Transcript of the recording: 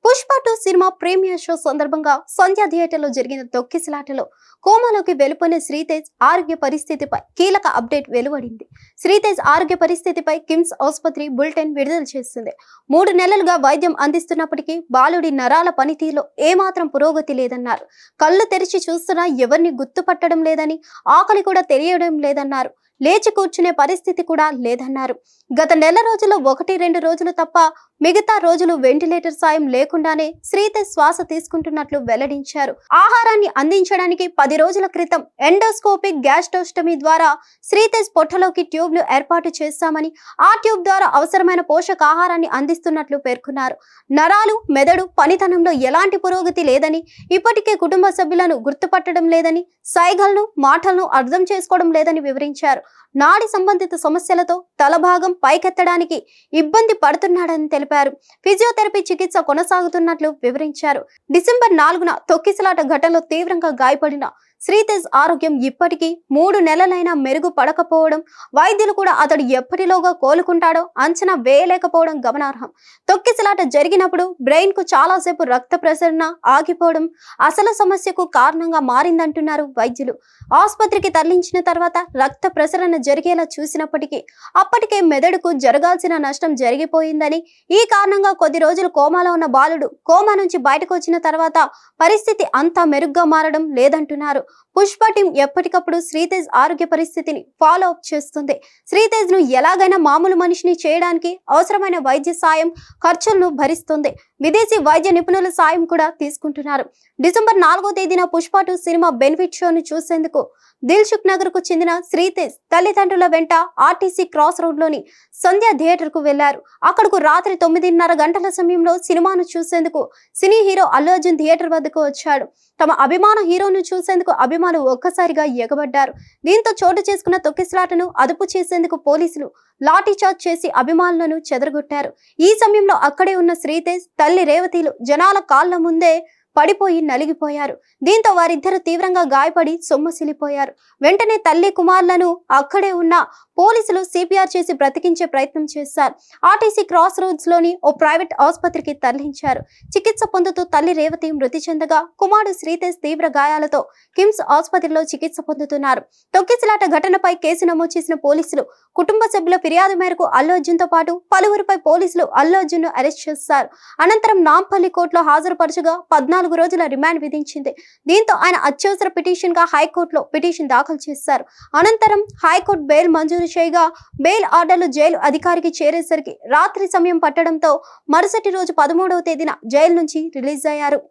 Pushpa 2 cinema premiere show సందర్భంగా సంధ్య థియేటర్లో జరిగిన తొక్కిసలాటలో కోమాలోకి వెలుపొన్న శ్రీతేజ్ ఆరోగ్య పరిస్థితిపై కీలక అప్డేట్ వెలువడింది. శ్రీతేజ్ ఆరోగ్య పరిస్థితిపై కిమ్స్ ఆసుపత్రి బులెటిన్ విడుదల చేసింది. 3 నెలలుగా వైద్యం అందిస్తున్నప్పటికీ బాలుడి నరాల పనితీరులో ఏమాత్రం పురోగతి లేదన్నారు. కళ్ళు తెరిచి చూస్తున్నా ఎవరిని గుర్తుపట్టడం లేదని, ఆకలి కూడా తెలియడం లేదన్నారు. లేచి కూర్చునే పరిస్థితి కూడా లేదన్నారు. గత నెల రోజుల్లో 1-2 రోజులు తప్ప మిగతా రోజులు వెంటిలేటర్ సాయం లేకుండానే శ్రీతేజ్ శ్వాస తీసుకుంటున్నట్లు వెల్లడించారు. ఆహారాన్ని అందించడానికి 10 రోజుల క్రితం ఎండోస్కోపిక్ గ్యాస్ట్రోస్టమీ ద్వారా శ్రీతేజ్ పొట్టలోకి ట్యూబ్ ను ఏర్పాటు చేశామని, ఆ ట్యూబ్ ద్వారా అవసరమైన పోషకాహారాన్ని అందిస్తున్నట్లు పేర్కొన్నారు. నరాలు, మెదడు పనితనంలో ఎలాంటి పురోగతి లేదని, ఇప్పటికే కుటుంబ సభ్యులను గుర్తుపట్టడం లేదని, సైగలను, మాటలను అర్థం చేసుకోవడం లేదని వివరించారు. నాడి సంబంధిత సమస్యలతో తలభాగం పైకెత్తడానికి ఇబ్బంది పడుతున్నాడని తెలిపారు. ఫిజియోథెరపీ చికిత్స కొనసాగుతున్నట్లు వివరించారు. డిసెంబర్ 4న తొక్కిసలాట ఘటనలో తీవ్రంగా గాయపడిన శ్రీతేజ్ ఆరోగ్యం ఇప్పటికీ 3 నెలలైనా మెరుగుపడకపోవడం, వైద్యులు కూడా అతడు ఎప్పటిలోగా కోలుకుంటాడో అంచనా వేయలేకపోవడం గమనార్హం. తొక్కిసలాట జరిగినప్పుడు బ్రెయిన్ కు చాలాసేపు రక్త ప్రసరణ ఆగిపోవడం అసలు సమస్యకు కారణంగా మారిందంటున్నారు వైద్యులు. ఆసుపత్రికి తరలించిన తర్వాత రక్త ప్రసరణ జరిగేలా చూసినప్పటికీ అప్పటికే మెదడుకు జరగాల్సిన నష్టం జరిగిపోయిందని, ఈ కారణంగా కొద్ది రోజులు కోమాలో ఉన్న బాలుడు కోమా నుంచి బయటకు వచ్చిన తర్వాత పరిస్థితి అంతా మెరుగ్గా మారడం లేదంటున్నారు. పుష్ప టీం ఎప్పటికప్పుడు శ్రీతేజ్ ఆరోగ్య పరిస్థితిని ఫాలో అప్ చేస్తుంది. శ్రీతేజ్ ను ఎలాగైనా మామూలు మనిషిని చేయడానికి అవసరమైన వైద్య సాయం ఖర్చులను భరిస్తుంది. విదేశీ వైద్య నిపుణుల సాయం కూడా తీసుకుంటున్నారు. డిసెంబర్ 4వ తేదీన పుష్ప 2 సినిమా బెనిఫిట్ షోను చూసేందుకు దిల్సుఖ్ నగర్ కు చెందిన శ్రీతేజ్ తల్లిదండ్రుల వెంట ఆర్టీసీ క్రాస్ రోడ్ లోని సంధ్య థియేటర్ కు వెళ్లారు. అక్కడకు రాత్రి 9:30 గంటల సమయంలో సినిమాను చూసేందుకు cine hero Allu Arjun theatre వద్దకు వచ్చాడు. తమ అభిమాన హీరోను చూసేందుకు అభిమానులు ఒక్కసారిగా ఎగబడ్డారు. దీంతో చోటు చేసుకున్న తొక్కిసలాటను అదుపు చేసేందుకు పోలీసులు లాఠీచార్జ్ చేసి అభిమానులను చెదరగొట్టారు. ఈ సమయంలో అక్కడే ఉన్న శ్రీతేజ్ తల్లి రేవతిలు జనాల కాళ్ల ముందే పడిపోయి నలిగిపోయారు. దీంతో వారిద్దరూ తీవ్రంగా గాయపడి సొమ్మసిల్లిపోయారు. వెంటనే తల్లి కుమారులను అక్కడే ఉన్న పోలీసులు సిపిఆర్ చేసి బ్రతికించే ప్రయత్నం చేశారు. ఆర్టీసీ క్రాస్ రోడ్స్ లోని ఓ ప్రైవేట్ ఆసుపత్రికి తరలించారు. చికిత్స పొందుతూ తల్లి రేవతి మృతి చెందగా కుమారుడు శ్రీతేజ్ తీవ్ర గాయాలతో కిమ్స్ ఆసుపత్రిలో చికిత్స పొందుతున్నారు. తొక్కిసలాట ఘటనపై కేసు నమోదు చేసిన పోలీసులు కుటుంబ సభ్యుల ఫిర్యాదు మేరకు అల్లు అర్జున్ తో పాటు పలువురిపై పోలీసులు అల్లు అర్జున్ ను అరెస్ట్ చేశారు. అనంతరం నాంపల్లి కోర్టులో హాజరుపరచగా 14 రోజుల రిమాండ్ విధించింది. దీంతో ఆయన అత్యవసర పిటిషన్ గా హైకోర్టులో పిటిషన్ దాఖలు చేశారు. అనంతరం హైకోర్టు బెయిల్ మంజూరు చేయగా బెయిల్ ఆర్డర్లు జైలు అధికారికి చేరేసరికి రాత్రి సమయం పట్టడంతో మరుసటి రోజు 13వ తేదీన జైలు నుంచి రిలీజ్ అయ్యారు.